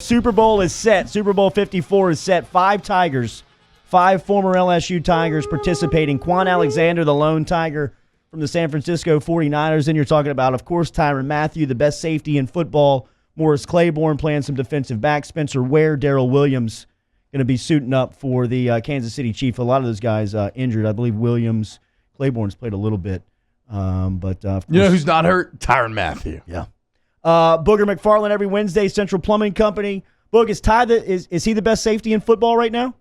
Super Bowl is set. Super Bowl 54 is set. 5 Tigers, 5 former LSU Tigers participating. Quan Alexander, the lone Tiger from the San Francisco 49ers. Then you're talking about, of course, Tyrann Mathieu, the best safety in football. Morris Claiborne playing some defensive back. Spencer Ware, Darrell Williams going to be suiting up for the Kansas City Chiefs. A lot of those guys injured. I believe Williams, Claiborne's played a little bit. But of course, you know who's not hurt? Tyrann Mathieu. Yeah. Booger McFarland every Wednesday, Central Plumbing Company. Boog, is he the best safety in football right now?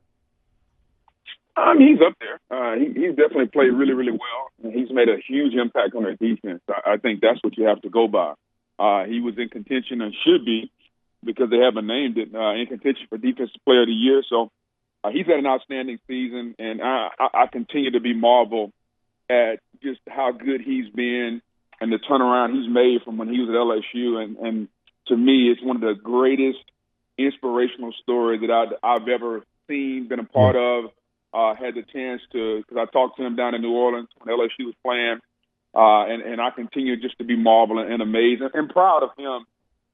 He's up there. He's definitely played really, really well. And he's made a huge impact on their defense. I think that's what you have to go by. He was in contention and should be, because they haven't named it, in contention for Defensive Player of the Year. So he's had an outstanding season, and I continue to be marveled at just how good he's been and the turnaround he's made from when he was at LSU. And to me, it's one of the greatest inspirational stories that I've ever seen, been a part of. Had the chance to, because I talked to him down in New Orleans when LSU was playing, and I continue just to be marveled and amazed and proud of him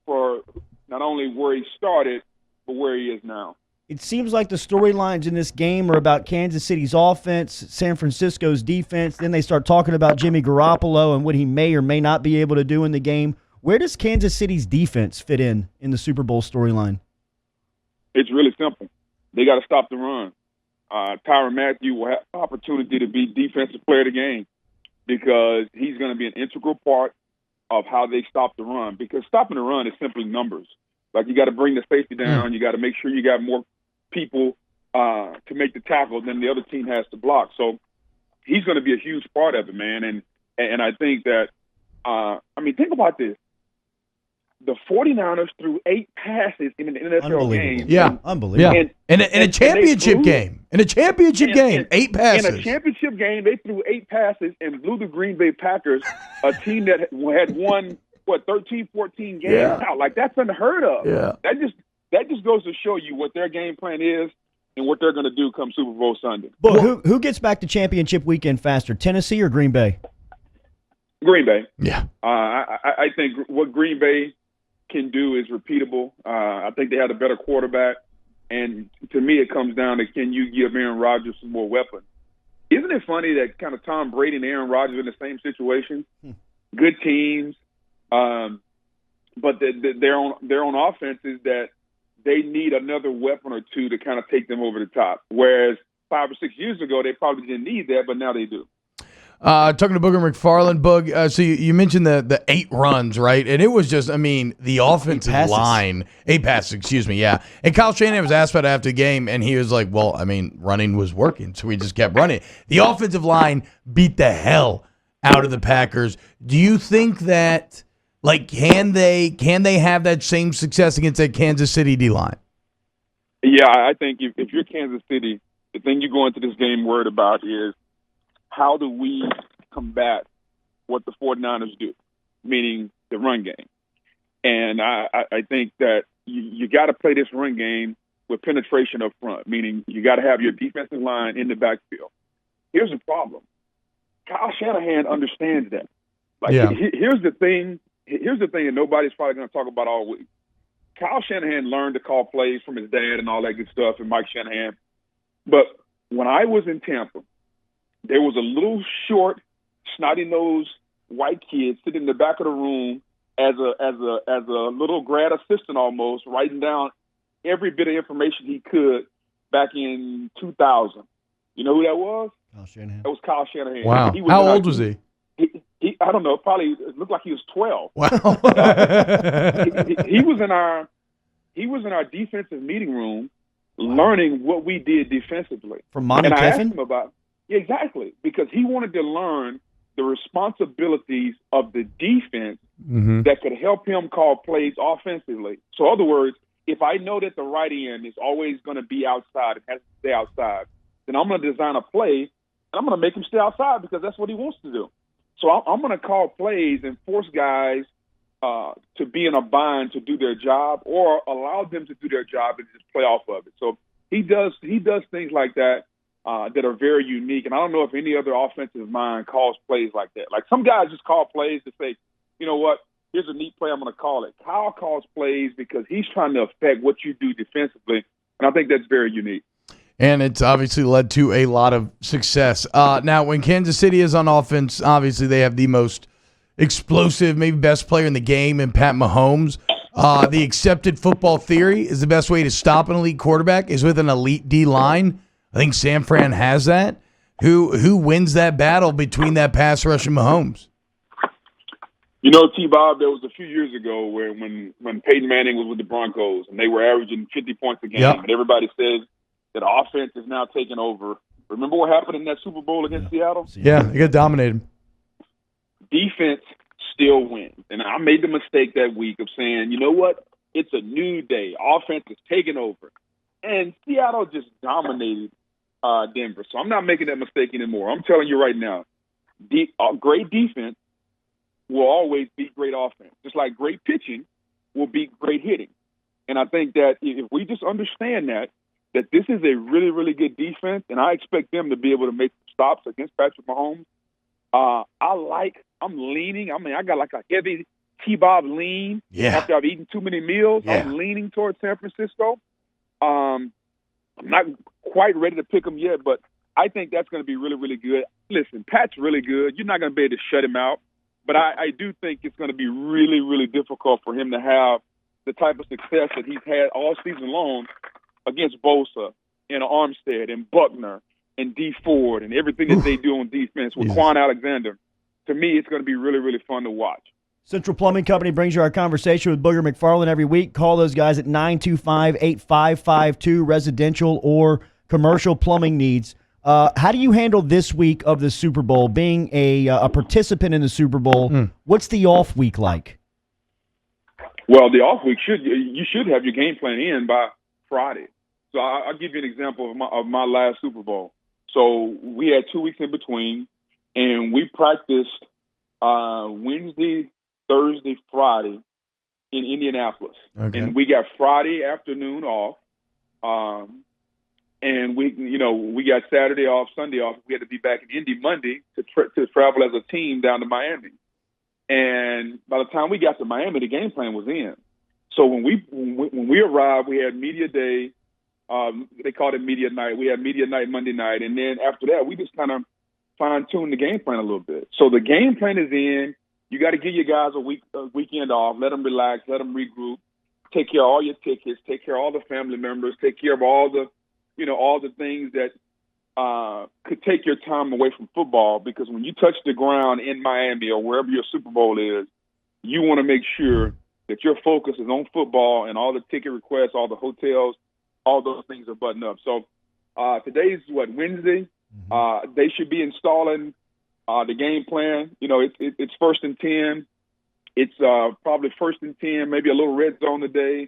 for not only where he started, but where he is now. It seems like the storylines in this game are about Kansas City's offense, San Francisco's defense. Then they start talking about Jimmy Garoppolo and what he may or may not be able to do in the game. Where does Kansas City's defense fit in the Super Bowl storyline? It's really simple. They got to stop the run. Tyrann Mathieu will have the opportunity to be Defensive Player of the Game because he's going to be an integral part of how they stop the run. Because stopping the run is simply numbers. Like, you got to bring the safety down. You got to make sure you got more people to make the tackle than the other team has to block. So he's going to be a huge part of it, man. And I think that, think about this. The 49ers threw 8 passes in an NFL game. Yeah, unbelievable. Yeah. In a championship game. In a championship game, 8 passes. In a championship game, they threw 8 passes and blew the Green Bay Packers, a team that had won, 13, 14 games now. Like, that's unheard of. Yeah. That just goes to show you what their game plan is and what they're going to do come Super Bowl Sunday. But who gets back to championship weekend faster, Tennessee or Green Bay? Green Bay. Yeah. I think what Green Bay can do is repeatable. I think they have a better quarterback. And to me, it comes down to, can you give Aaron Rodgers some more weapons? Isn't it funny that kind of Tom Brady and Aaron Rodgers are in the same situation? Good teams. But their own offense is that they need another weapon or two to kind of take them over the top. Whereas 5 or 6 years ago, they probably didn't need that, but now they do. Talking to Booger McFarland, Boog, so you mentioned the 8 runs, right? And it was just, the offensive line, 8 passes, yeah. And Kyle Shanahan was asked about it after the game, and he was like, well, running was working, so we just kept running. The offensive line beat the hell out of the Packers. Do you think that, can they have that same success against that Kansas City D-line? Yeah, I think if you're Kansas City, the thing you go into this game worried about is, how do we combat what the 49ers do, meaning the run game? And I think that you got to play this run game with penetration up front, meaning you got to have your defensive line in the backfield. Here's the problem. Kyle Shanahan understands that. Here's the thing that nobody's probably going to talk about all week. Kyle Shanahan learned to call plays from his dad and all that good stuff, and Mike Shanahan. But when I was in Tampa, there was a little short, snotty-nosed white kid sitting in the back of the room as a little grad assistant almost, writing down every bit of information he could back in 2000. You know who that was? Kyle Shanahan. That was Kyle Shanahan. Wow. How old was he? I don't know. Probably it looked like he was 12. Wow. He was in our defensive meeting room, learning what we did defensively. From Monty and I asked Kiffin? him about exactly, because he wanted to learn the responsibilities of the defense that could help him call plays offensively. So, in other words, if I know that the right end is always going to be outside and has to stay outside, then I'm going to design a play and I'm going to make him stay outside because that's what he wants to do. So I'm going to call plays and force guys to be in a bind to do their job, or allow them to do their job and just play off of it. So he does things like that that are very unique. And I don't know if any other offensive mind calls plays like that. Like, some guys just call plays to say, you know what, here's a neat play I'm going to call it. Kyle calls plays because he's trying to affect what you do defensively, and I think that's very unique. And it's obviously led to a lot of success. Now, when Kansas City is on offense, obviously they have the most explosive, maybe best player in the game in Pat Mahomes. The accepted football theory is the best way to stop an elite quarterback is with an elite D-line. I think San Fran has that. Who wins that battle between that pass rush and Mahomes? You know, T-Bob, there was a few years ago where when Peyton Manning was with the Broncos and they were averaging 50 points a game, and everybody says that offense is now taking over. Remember what happened in that Super Bowl against Seattle? Yeah, they got dominated. Defense still wins. And I made the mistake that week of saying, you know what? It's a new day. Offense is taking over. And Seattle just dominated Denver. So I'm not making that mistake anymore. I'm telling you right now, great defense will always beat great offense, just like great pitching will beat great hitting. And I think that if we just understand that this is a really, really good defense, and I expect them to be able to make stops against Patrick Mahomes. I'm leaning. I mean, I got like a heavy T-Bob lean after I've eaten too many meals. Yeah. I'm leaning towards San Francisco. I'm not quite ready to pick them yet, but I think that's going to be really, really good. Listen, Pat's really good. You're not going to be able to shut him out, but I do think it's going to be really, really difficult for him to have the type of success that he's had all season long against Bosa and Armstead and Buckner and D Ford and everything that they do on defense with Quan Alexander. To me, it's going to be really, really fun to watch. Central Plumbing Company brings you our conversation with Booger McFarland every week. Call those guys at 925-8552, residential or commercial plumbing needs. How do you handle this week of the Super Bowl? Being a participant in the Super Bowl, what's the off week like? Well, the off week you should have your game plan in by Friday. So I'll give you an example of my last Super Bowl. So we had 2 weeks in between, and we practiced Wednesday, Thursday, Friday in Indianapolis. Okay. And we got Friday afternoon off. And we got Saturday off, Sunday off. We had to be back in Indy Monday to travel as a team down to Miami. And by the time we got to Miami, the game plan was in. So when we arrived, we had media day. They called it media night. We had media night Monday night, and then after that, we just kind of fine-tuned the game plan a little bit. So the game plan is in. You got to give your guys a weekend off. Let them relax. Let them regroup. Take care of all your tickets. Take care of all the family members. Take care of all the things that could take your time away from football. Because when you touch the ground in Miami or wherever your Super Bowl is, you want to make sure that your focus is on football and all the ticket requests, all the hotels, all those things are buttoned up. So today's Wednesday. They should be installing the game plan. You know, it's 1st and 10. It's probably 1st and 10, maybe a little red zone today.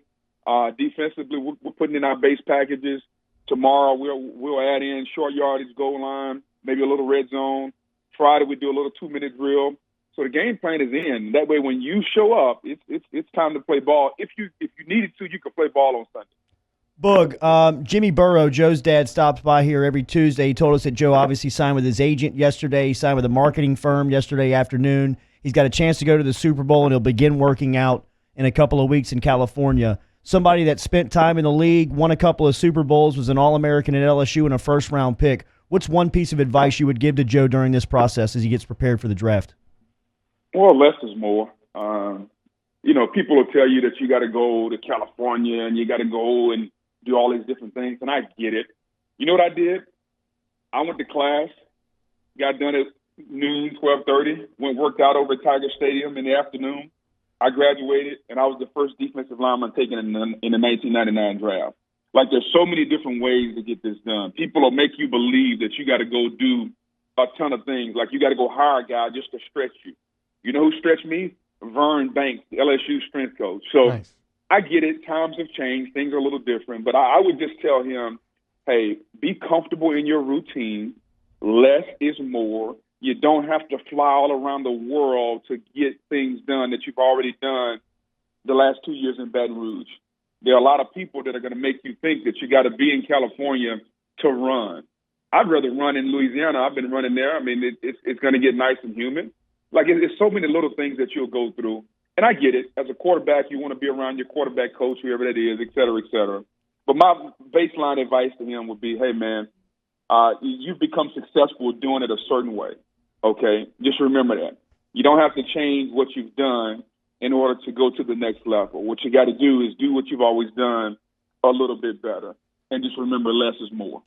Defensively, we're putting in our base packages. Tomorrow we'll add in short yardage, goal line, maybe a little red zone. Friday we do a little 2-minute drill. So the game plan is in. That way, when you show up, it's time to play ball. If you needed to, you could play ball on Sunday. Boog, Jimmy Burrow, Joe's dad, stops by here every Tuesday. He told us that Joe obviously signed with his agent yesterday. He signed with a marketing firm yesterday afternoon. He's got a chance to go to the Super Bowl, and he'll begin working out in a couple of weeks in California. Somebody that spent time in the league, won a couple of Super Bowls, was an All-American at LSU and a first-round pick. What's one piece of advice you would give to Joe during this process as he gets prepared for the draft? Well, less is more. People will tell you that you got to go to California and you got to go and do all these different things, and I get it. You know what I did? I went to class, got done at noon, 12:30, worked out over at Tiger Stadium in the afternoon. I graduated, and I was the first defensive lineman taken in the 1999 draft. Like, there's so many different ways to get this done. People will make you believe that you got to go do a ton of things. Like, you got to go hire a guy just to stretch you. You know who stretched me? Vern Banks, the LSU strength coach. So nice. I get it. Times have changed. Things are a little different. But I would just tell him, hey, be comfortable in your routine. Less is more. You don't have to fly all around the world to get things done that you've already done the last 2 years in Baton Rouge. There are a lot of people that are going to make you think that you got to be in California to run. I'd rather run in Louisiana. I've been running there. I mean, it's going to get nice and humid. Like, it's so many little things that you'll go through. And I get it. As a quarterback, you want to be around your quarterback coach, whoever that is, et cetera, et cetera. But my baseline advice to him would be, hey, man, you've become successful doing it a certain way, okay? Just remember that. You don't have to change what you've done in order to go to the next level. What you got to do is do what you've always done a little bit better. And just remember, less is more.